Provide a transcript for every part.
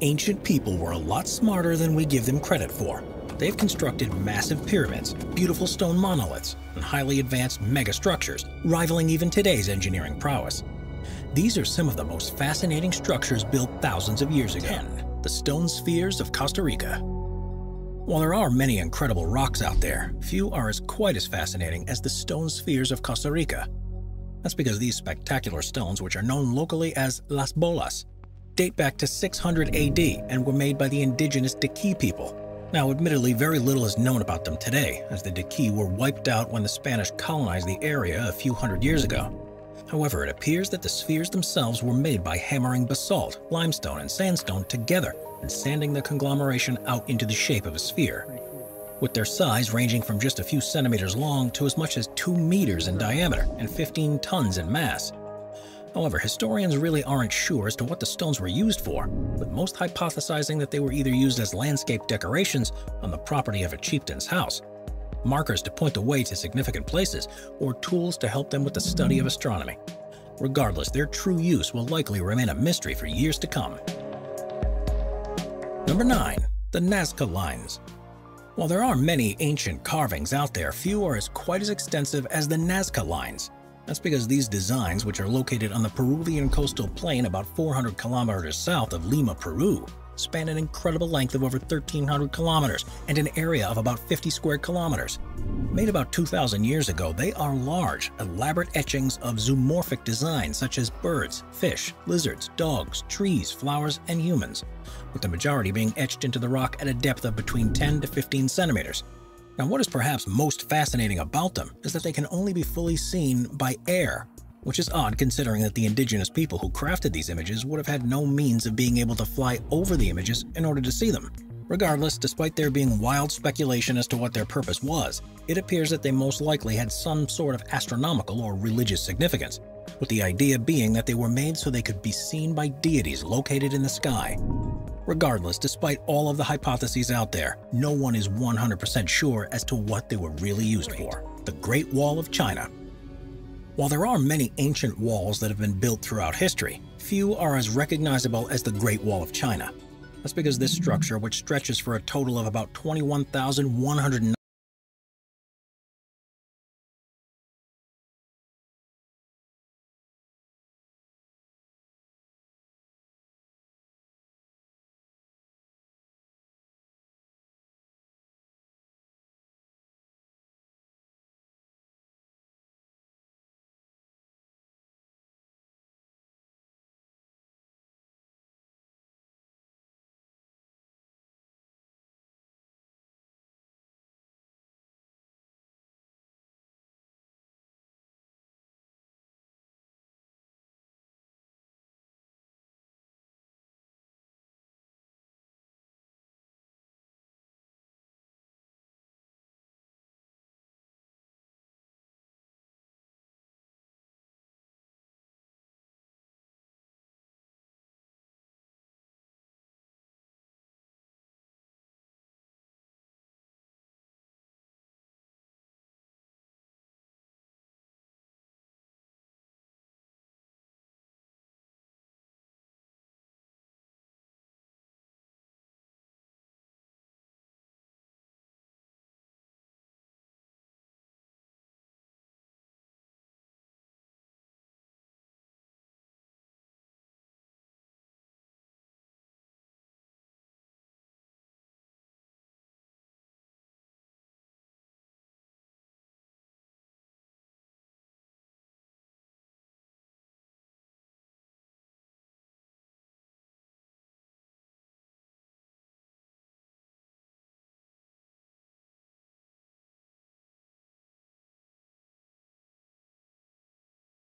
Ancient people were a lot smarter than we give them credit for. They've constructed massive pyramids, beautiful stone monoliths, and highly advanced megastructures, rivaling even today's engineering prowess. These are some of the most fascinating structures built thousands of years ago. 10. The Stone Spheres of Costa Rica. While there are many incredible rocks out there, few are quite as fascinating as the Stone Spheres of Costa Rica. That's because these spectacular stones, which are known locally as Las Bolas, date back to 600 AD and were made by the indigenous Diqui people. Now, admittedly, very little is known about them today, as the Diqui were wiped out when the Spanish colonized the area a few hundred years ago. However, it appears that the spheres themselves were made by hammering basalt, limestone, and sandstone together and sanding the conglomeration out into the shape of a sphere, with their size ranging from just a few centimeters long to as much as 2 meters in diameter and 15 tons in mass. However, historians really aren't sure as to what the stones were used for, with most hypothesizing that they were either used as landscape decorations on the property of a chieftain's house, markers to point the way to significant places, or tools to help them with the study of astronomy. Regardless, their true use will likely remain a mystery for years to come. Number 9. The Nazca Lines. While there are many ancient carvings out there, few are quite as extensive as the Nazca Lines. That's because these designs, which are located on the Peruvian coastal plain about 400 kilometers south of Lima, Peru, span an incredible length of over 1,300 kilometers and an area of about 50 square kilometers. Made about 2,000 years ago, they are large, elaborate etchings of zoomorphic designs such as birds, fish, lizards, dogs, trees, flowers, and humans, with the majority being etched into the rock at a depth of between 10 to 15 centimeters. Now, what is perhaps most fascinating about them is that they can only be fully seen by air, which is odd considering that the indigenous people who crafted these images would have had no means of being able to fly over the images in order to see them. Regardless, despite there being wild speculation as to what their purpose was, it appears that they most likely had some sort of astronomical or religious significance, with the idea being that they were made so they could be seen by deities located in the sky. Regardless, despite all of the hypotheses out there, no one is 100% sure as to what they were really used for. The Great Wall of China. While there are many ancient walls that have been built throughout history, few are as recognizable as the Great Wall of China. That's because this structure, which stretches for a total of about 21,100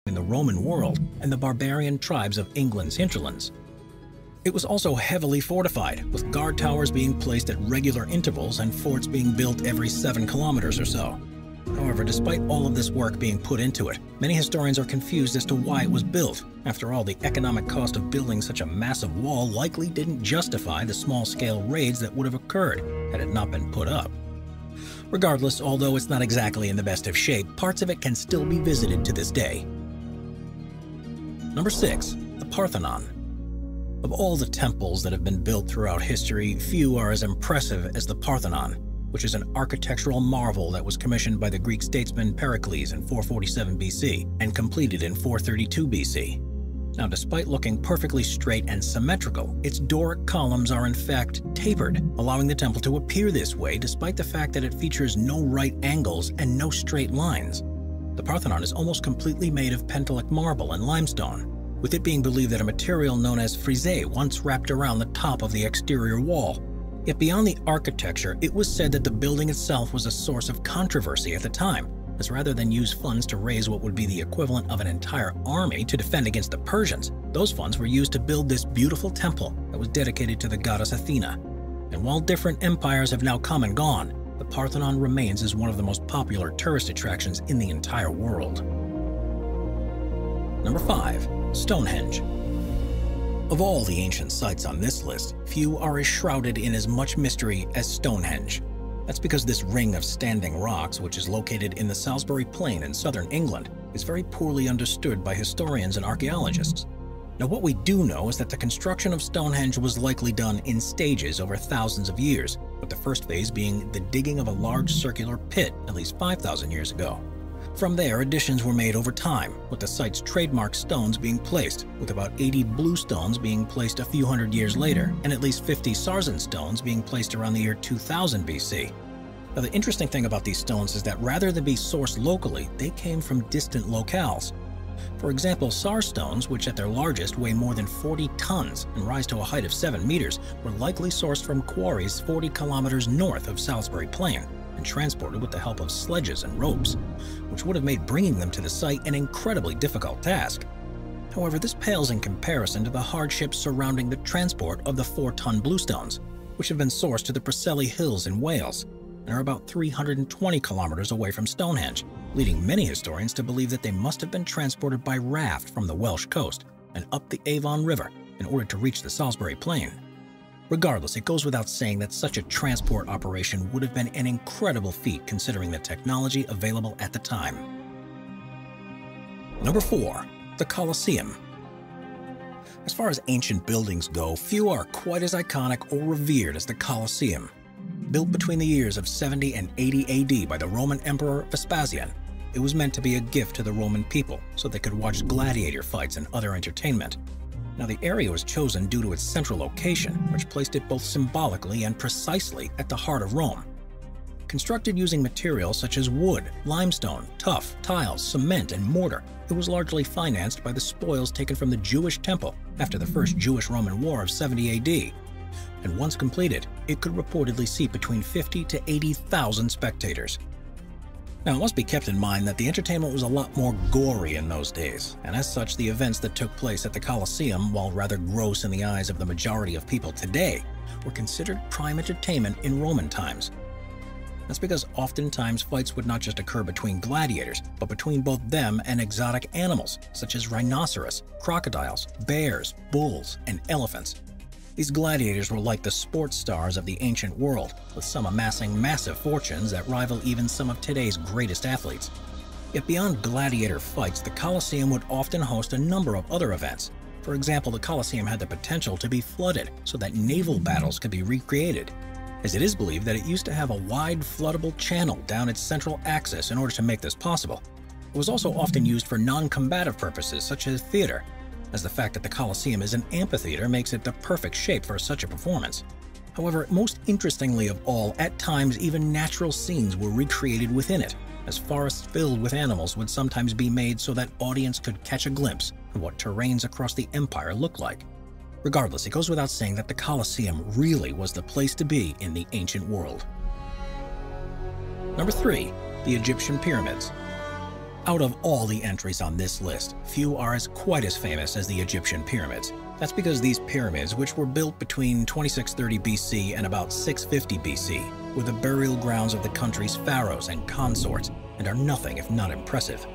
in the Roman world and the barbarian tribes of England's hinterlands. It was also heavily fortified, with guard towers being placed at regular intervals and forts being built every 7 kilometers or so. However, despite all of this work being put into it, many historians are confused as to why it was built. After all, the economic cost of building such a massive wall likely didn't justify the small-scale raids that would have occurred had it not been put up. Regardless, although it's not exactly in the best of shape, parts of it can still be visited to this day. Number 6. The Parthenon. Of all the temples that have been built throughout history, few are as impressive as the Parthenon, which is an architectural marvel that was commissioned by the Greek statesman Pericles in 447 BC and completed in 432 BC. Now, despite looking perfectly straight and symmetrical, its Doric columns are in fact tapered, allowing the temple to appear this way despite the fact that it features no right angles and no straight lines. The Parthenon is almost completely made of Pentelic marble and limestone, with it being believed that a material known as frieze once wrapped around the top of the exterior wall. Yet beyond the architecture, it was said that the building itself was a source of controversy at the time, as rather than use funds to raise what would be the equivalent of an entire army to defend against the Persians, those funds were used to build this beautiful temple that was dedicated to the goddess Athena. And while different empires have now come and gone, the Parthenon remains as one of the most popular tourist attractions in the entire world. Number 5. Stonehenge. Of all the ancient sites on this list, few are as shrouded in as much mystery as Stonehenge. That's because this ring of standing rocks, which is located in the Salisbury Plain in southern England, is very poorly understood by historians and archaeologists. Now, what we do know is that the construction of Stonehenge was likely done in stages over thousands of years, with the first phase being the digging of a large circular pit at least 5,000 years ago. From there, additions were made over time, with the site's trademark stones being placed, with about 80 blue stones being placed a few hundred years later, and at least 50 sarsen stones being placed around the year 2000 BC. Now, the interesting thing about these stones is that rather than be sourced locally, they came from distant locales. For example, sar stones, which at their largest weigh more than 40 tons and rise to a height of 7 meters, were likely sourced from quarries 40 kilometers north of Salisbury Plain and transported with the help of sledges and ropes, which would have made bringing them to the site an incredibly difficult task. However, this pales in comparison to the hardships surrounding the transport of the 4-ton bluestones, which have been sourced to the Preseli Hills in Wales and are about 320 kilometers away from Stonehenge, leading many historians to believe that they must have been transported by raft from the Welsh coast and up the Avon River in order to reach the Salisbury Plain. Regardless, it goes without saying that such a transport operation would have been an incredible feat considering the technology available at the time. Number 4. The Colosseum. As far as ancient buildings go, few are quite as iconic or revered as the Colosseum. Built between the years of 70 and 80 AD by the Roman Emperor Vespasian, it was meant to be a gift to the Roman people so they could watch gladiator fights and other entertainment. Now, the area was chosen due to its central location, which placed it both symbolically and precisely at the heart of Rome. Constructed using materials such as wood, limestone, tuff, tiles, cement, and mortar, it was largely financed by the spoils taken from the Jewish temple after the First Jewish-Roman War of 70 AD. And once completed, it could reportedly seat between 50 to 80,000 spectators. Now, it must be kept in mind that the entertainment was a lot more gory in those days, and as such, the events that took place at the Colosseum, while rather gross in the eyes of the majority of people today, were considered prime entertainment in Roman times. That's because oftentimes fights would not just occur between gladiators, but between both them and exotic animals, such as rhinoceros, crocodiles, bears, bulls, and elephants. These gladiators were like the sports stars of the ancient world, with some amassing massive fortunes that rival even some of today's greatest athletes. Yet beyond gladiator fights, the Colosseum would often host a number of other events. For example, the Colosseum had the potential to be flooded so that naval battles could be recreated, as it is believed that it used to have a wide floodable channel down its central axis in order to make this possible. It was also often used for non-combative purposes such as theater, as the fact that the Colosseum is an amphitheater makes it the perfect shape for such a performance. However, most interestingly of all, at times even natural scenes were recreated within it, as forests filled with animals would sometimes be made so that audience could catch a glimpse of what terrains across the empire looked like. Regardless, it goes without saying that the Colosseum really was the place to be in the ancient world. Number 3. The Egyptian Pyramids. Out of all the entries on this list, few are quite as famous as the Egyptian pyramids. That's because these pyramids, which were built between 2630 BC and about 650 BC, were the burial grounds of the country's pharaohs and consorts, and are nothing if not impressive.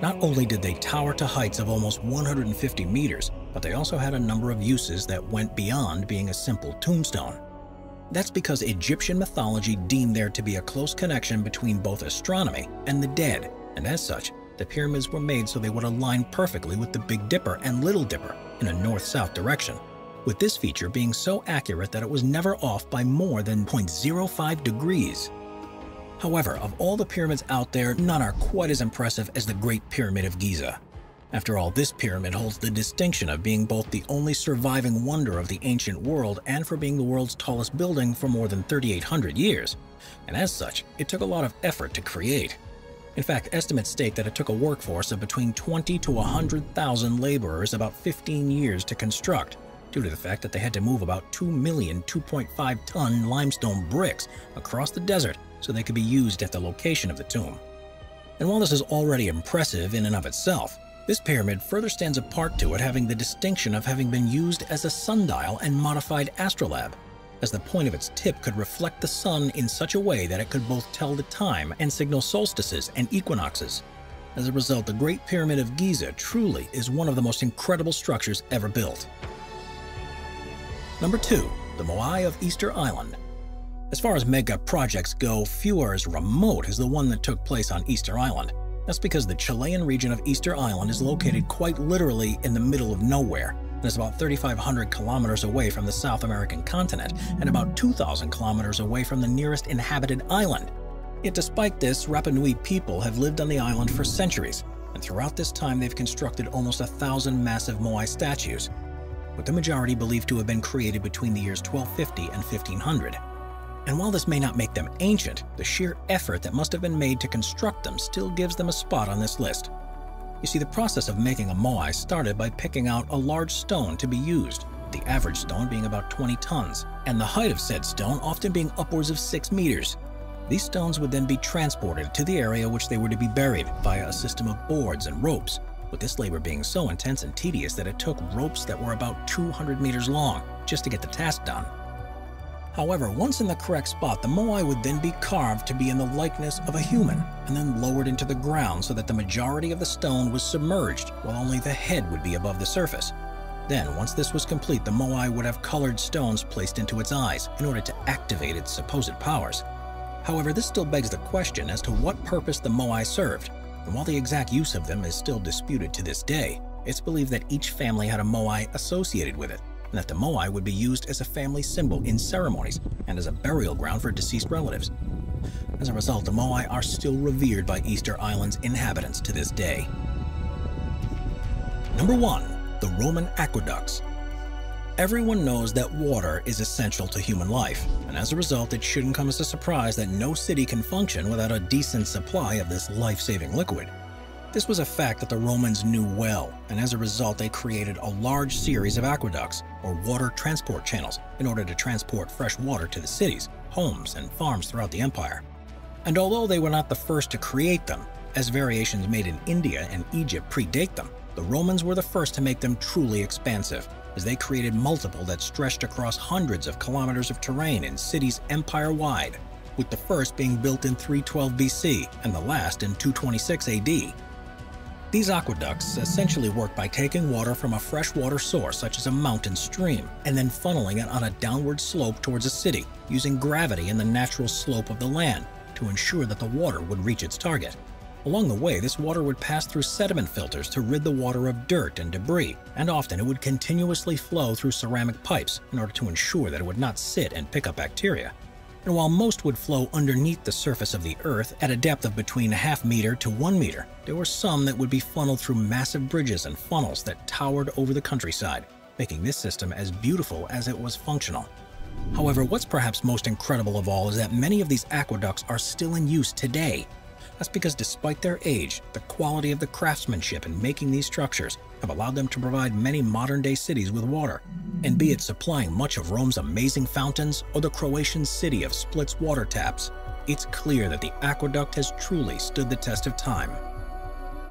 Not only did they tower to heights of almost 150 meters, but they also had a number of uses that went beyond being a simple tombstone. That's because Egyptian mythology deemed there to be a close connection between both astronomy and the dead, and as such, the pyramids were made so they would align perfectly with the Big Dipper and Little Dipper in a north-south direction. with this feature being so accurate that it was never off by more than 0.05 degrees. However, of all the pyramids out there, none are quite as impressive as the Great Pyramid of Giza. After all, this pyramid holds the distinction of being both the only surviving wonder of the ancient world and for being the world's tallest building for more than 3,800 years. And as such, it took a lot of effort to create. In fact, estimates state that it took a workforce of between 20 to 100,000 laborers about 15 years to construct, due to the fact that they had to move about 2 million 2.5-ton limestone bricks across the desert so they could be used at the location of the tomb. And while this is already impressive in and of itself, this pyramid further stands apart to it having the distinction of having been used as a sundial and modified astrolabe, as the point of its tip could reflect the sun in such a way that it could both tell the time and signal solstices and equinoxes. As a result, the Great Pyramid of Giza truly is one of the most incredible structures ever built. Number 2. The Moai of Easter Island. As far as mega projects go, few are as remote as the one that took place on Easter Island. That's because the Chilean region of Easter Island is located quite literally in the middle of nowhere, and is about 3,500 kilometers away from the South American continent and about 2,000 kilometers away from the nearest inhabited island. Yet despite this, Rapa Nui people have lived on the island for centuries, and throughout this time they've constructed almost 1,000 massive Moai statues, with the majority believed to have been created between the years 1250 and 1500. And while this may not make them ancient, the sheer effort that must have been made to construct them still gives them a spot on this list. You see, the process of making a moai started by picking out a large stone to be used, the average stone being about 20 tons, and the height of said stone often being upwards of 6 meters. These stones would then be transported to the area which they were to be buried via a system of boards and ropes, with this labor being so intense and tedious that it took ropes that were about 200 meters long just to get the task done. However, once in the correct spot, the moai would then be carved to be in the likeness of a human, and then lowered into the ground so that the majority of the stone was submerged, while only the head would be above the surface. Then, once this was complete, the moai would have colored stones placed into its eyes in order to activate its supposed powers. However, this still begs the question as to what purpose the moai served, and while the exact use of them is still disputed to this day, it's believed that each family had a moai associated with it, and that the moai would be used as a family symbol in ceremonies and as a burial ground for deceased relatives. As a result, the moai are still revered by Easter Island's inhabitants to this day. Number 1. The Roman Aqueducts. Everyone knows that water is essential to human life, and as a result, it shouldn't come as a surprise that no city can function without a decent supply of this life-saving liquid. This was a fact that the Romans knew well, and as a result they created a large series of aqueducts, or water transport channels, in order to transport fresh water to the cities, homes, and farms throughout the empire. And although they were not the first to create them, as variations made in India and Egypt predate them, the Romans were the first to make them truly expansive, as they created multiple that stretched across hundreds of kilometers of terrain in cities empire-wide, with the first being built in 312 BC and the last in 226 AD. These aqueducts essentially work by taking water from a freshwater source such as a mountain stream and then funneling it on a downward slope towards a city, using gravity and the natural slope of the land to ensure that the water would reach its target. Along the way, this water would pass through sediment filters to rid the water of dirt and debris, and often it would continuously flow through ceramic pipes in order to ensure that it would not sit and pick up bacteria. And while most would flow underneath the surface of the earth at a depth of between ½ meter to 1 meter, there were some that would be funneled through massive bridges and funnels that towered over the countryside, making this system as beautiful as it was functional. However, what's perhaps most incredible of all is that many of these aqueducts are still in use today. That's because despite their age, the quality of the craftsmanship in making these structures have allowed them to provide many modern-day cities with water, and be it supplying much of Rome's amazing fountains or the Croatian city of Split's water taps, it's clear that the aqueduct has truly stood the test of time.